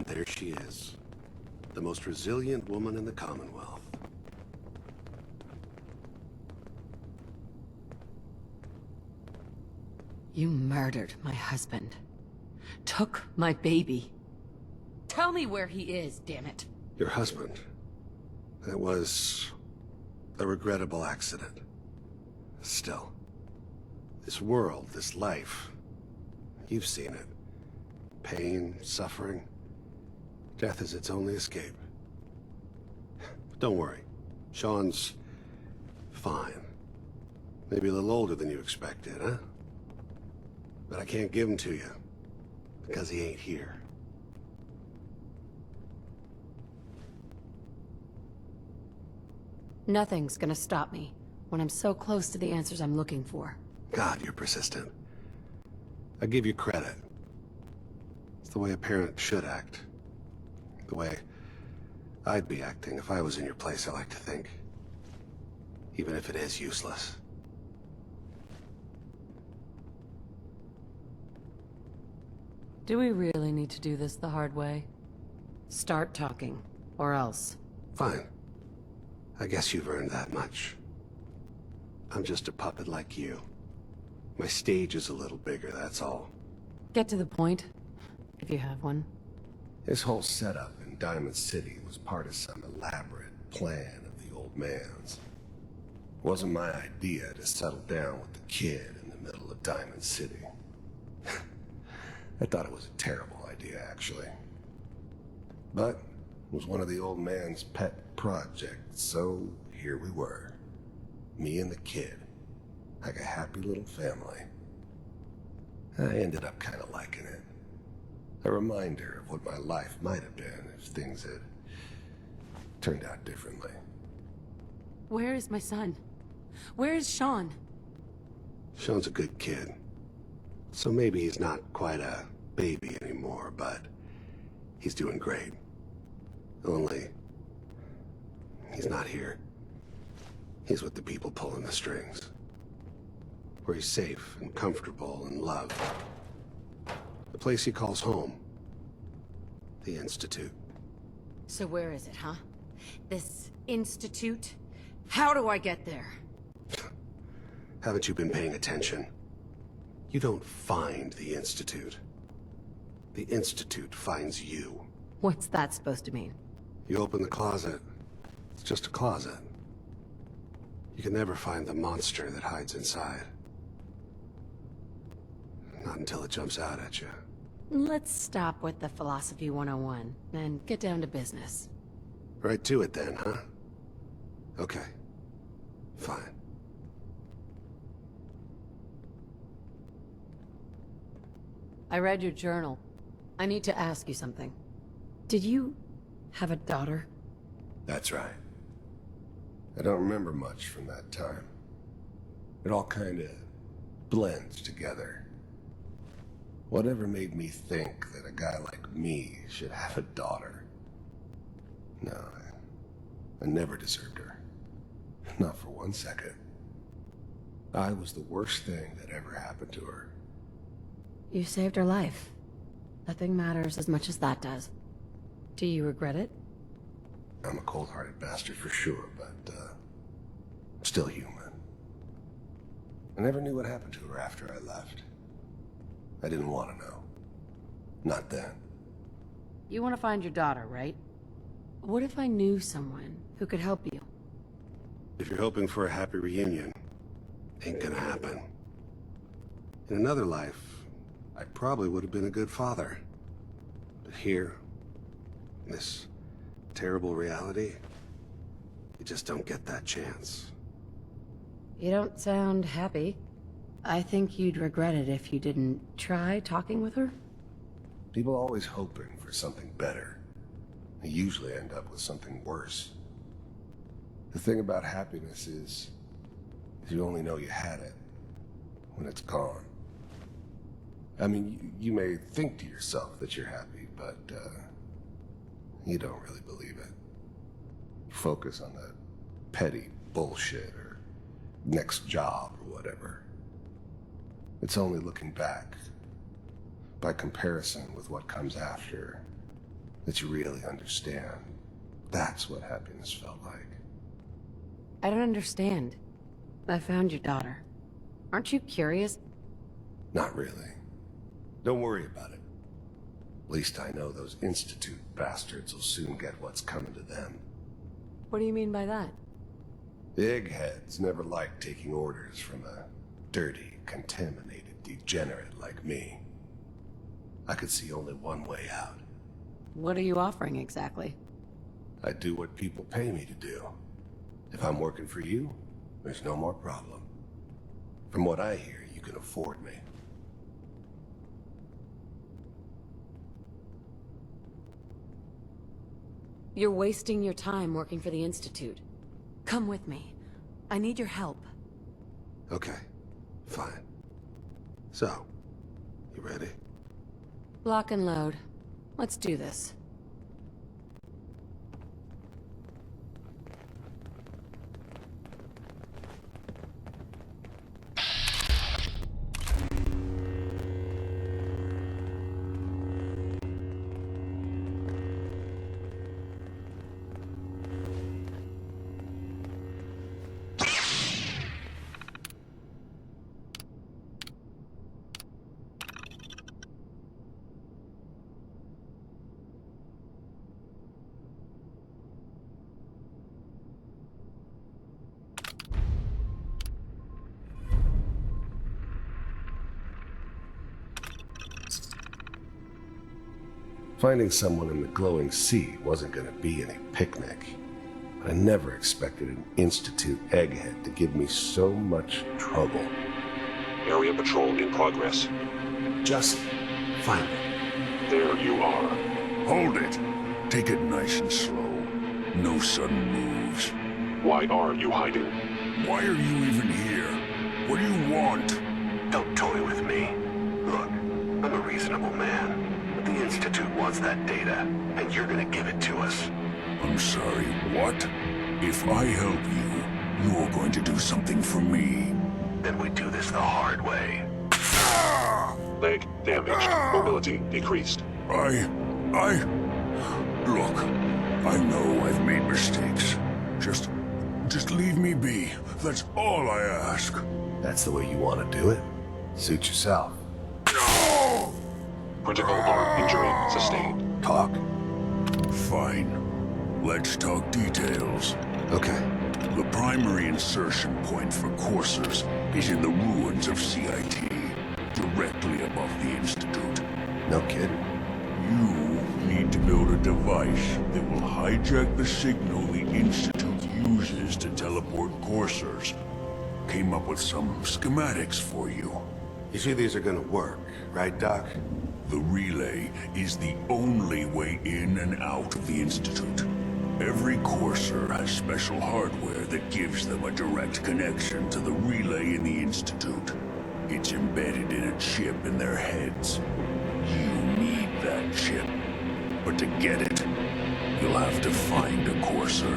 And there she is. The most resilient woman in the Commonwealth. You murdered my husband. Took my baby. Tell me where he is, damn it. Your husband. It was a regrettable accident. Still, this world, this life, you've seen it. Pain, suffering. Death is its only escape. Don't worry. Sean's fine. Maybe a little older than you expected, huh? But I can't give him to you, because he ain't here. Nothing's gonna stop me when I'm so close to the answers I'm looking for. God, you're persistent. I give you credit. It's the way a parent should act. The way I'd be acting if I was in your place, I like to think. Even if it is useless. Do we really need to do this the hard way? Start talking, or else. Fine. I guess you've earned that much. I'm just a puppet like you. My stage is a little bigger, that's all. Get to the point, if you have one. This whole setup in Diamond City was part of some elaborate plan of the old man's. It wasn't my idea to settle down with the kid in the middle of Diamond City. I thought it was a terrible idea, actually. But it was one of the old man's pet projects, so here we were. Me and the kid. Like a happy little family. I ended up kind of liking it. A reminder of what my life might have been if things had turned out differently. Where is my son? Where is Sean? Sean's a good kid. So maybe he's not quite a baby anymore, but he's doing great. Only, he's not here. He's with the people pulling the strings. Where he's safe and comfortable and loved. The place he calls home. The Institute. So where is it, huh? This institute? How do I get there? Haven't you been paying attention? You don't find the Institute. The Institute finds you. What's that supposed to mean? You open the closet. It's just a closet. You can never find the monster that hides inside. Not until it jumps out at you. Let's stop with the Philosophy 101 and get down to business. Right to it then, huh? Okay. Fine. I read your journal. I need to ask you something. Did you have a daughter? That's right. I don't remember much from that time. It all kinda blends together. Whatever made me think that a guy like me should have a daughter? No, I never deserved her. Not for 1 second. I was the worst thing that ever happened to her. You saved her life. Nothing matters as much as that does. Do you regret it? I'm a cold-hearted bastard for sure, but, I'm still human. I never knew what happened to her after I left. I didn't want to know. Not then. You want to find your daughter, right? What if I knew someone who could help you? If you're hoping for a happy reunion, ain't gonna happen. In another life, I probably would have been a good father. But here, this terrible reality, you just don't get that chance. You don't sound happy. I think you'd regret it if you didn't try talking with her. People are always hoping for something better. They usually end up with something worse. The thing about happiness is you only know you had it when it's gone. I mean, you may think to yourself that you're happy, but you don't really believe it. You focus on the petty bullshit or next job or whatever. It's only looking back, by comparison with what comes after, that you really understand. That's what happiness felt like. I don't understand. I found your daughter. Aren't you curious? Not really. Don't worry about it. At least I know those Institute bastards will soon get what's coming to them. What do you mean by that? The eggheads never liked taking orders from a dirty, contaminated degenerate like me. I could see only one way out. What are you offering exactly? I do what people pay me to do. If I'm working for you, there's no more problem. From what I hear, you can afford me. You're wasting your time working for the Institute. Come with me. I need your help. Okay, fine. So, you ready? Lock and load. Let's do this. Finding someone in the glowing sea wasn't gonna be any picnic. But I never expected an Institute egghead to give me so much trouble. Area patrol in progress. Just find it. There you are. Hold it. Take it nice and slow. No sudden moves. Why are you hiding? Why are you even here? What do you want? Don't toy with me. Look, I'm a reasonable man. But the Institute wants that data, and you're gonna give it to us. I'm sorry, what? If I help you, you're going to do something for me. Then we do this the hard way. Leg damaged. Mobility decreased. Look, I know I've made mistakes. Just leave me be. That's all I ask. That's the way you want to do it? Suit yourself. Critical arm injury sustained. Talk? Fine. Let's talk details. Okay. The primary insertion point for coursers is in the ruins of CIT, directly above the Institute. No kidding. You need to build a device that will hijack the signal the Institute uses to teleport coursers. Came up with some schematics for you. You see these are gonna work, right, Doc? The relay is the only way in and out of the Institute. Every courser has special hardware that gives them a direct connection to the relay in the Institute. It's embedded in a chip in their heads. You need that chip. But to get it, you'll have to find a courser.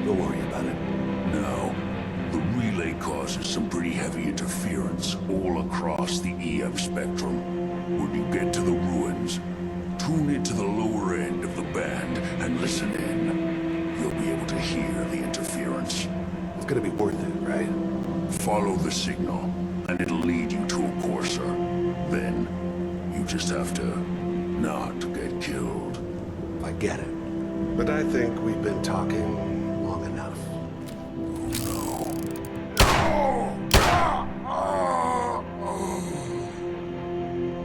Don't worry about it. Now, the relay causes some pretty heavy interference all across the EM spectrum. When you get to the ruins, tune it to the lower end of the band and listen in. You'll be able to hear the interference. It's gonna be worth it, right? Follow the signal, and it'll lead you to a courser. Then, you just have to not get killed. I get it. But I think we've been talking long enough.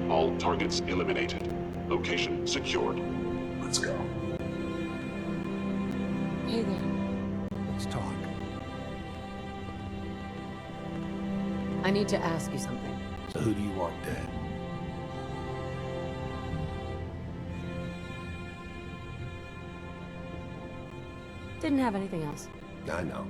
All targets eliminated. Location secured. Let's go. Hey there. Let's talk. I need to ask you something. So who do you want dead? Didn't have anything else. I know.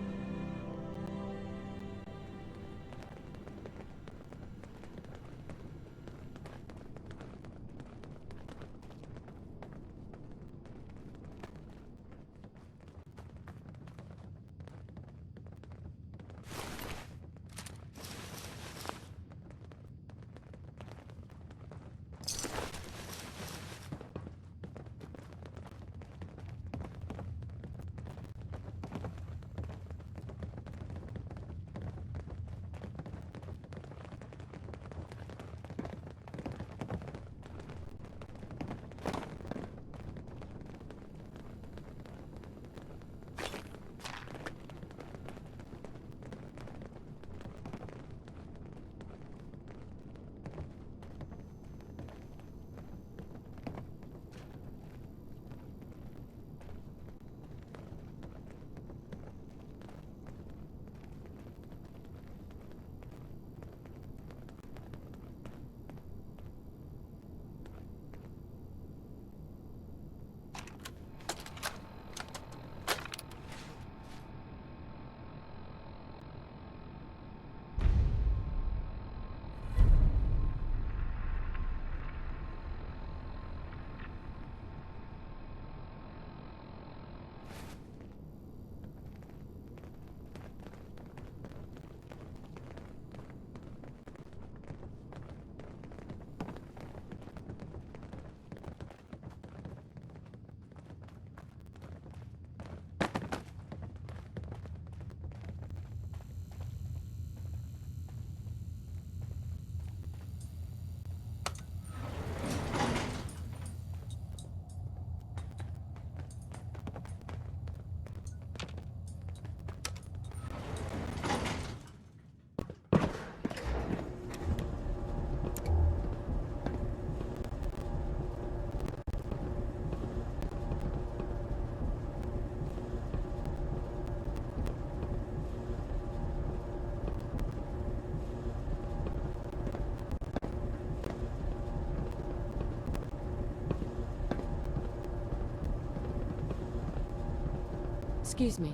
Excuse me.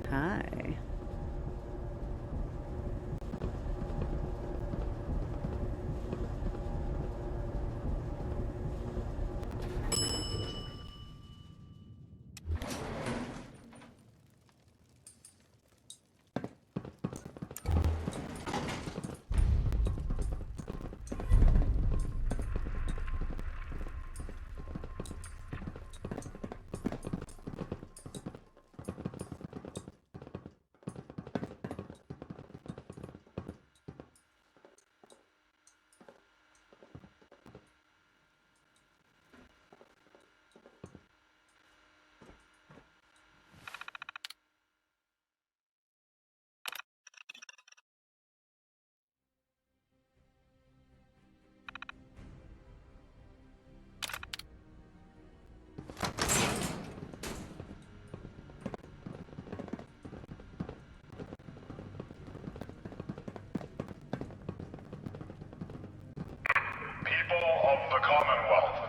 Hi. People of the Commonwealth,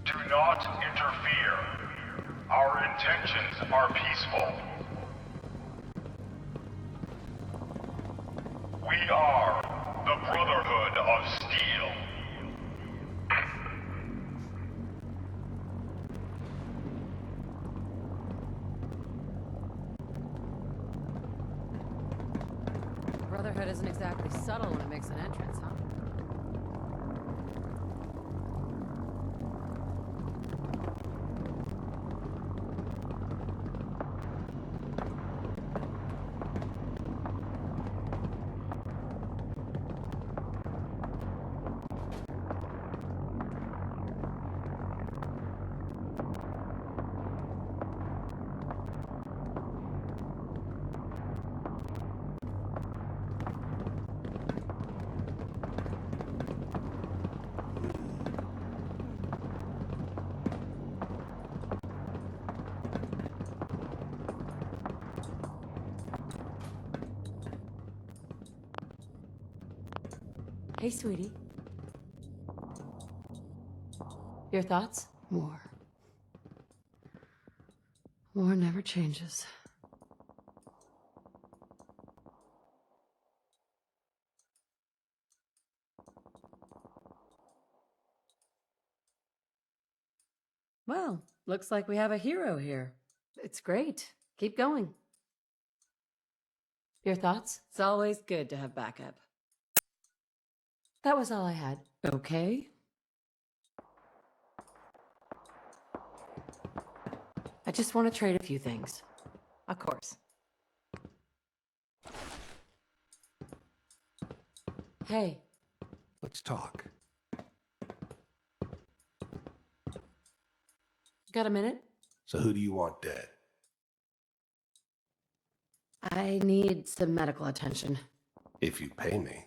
do not interfere. Our intentions are peaceful. We are the Brotherhood of Steel. Brotherhood isn't exactly subtle when it makes an entrance, huh? Hey, sweetie. Your thoughts? War. War never changes. Well, looks like we have a hero here. It's great. Keep going. Your thoughts? It's always good to have backup. That was all I had. Okay. I just want to trade a few things. Of course. Hey. Let's talk. Got a minute? So who do you want dead? I need some medical attention. If you pay me.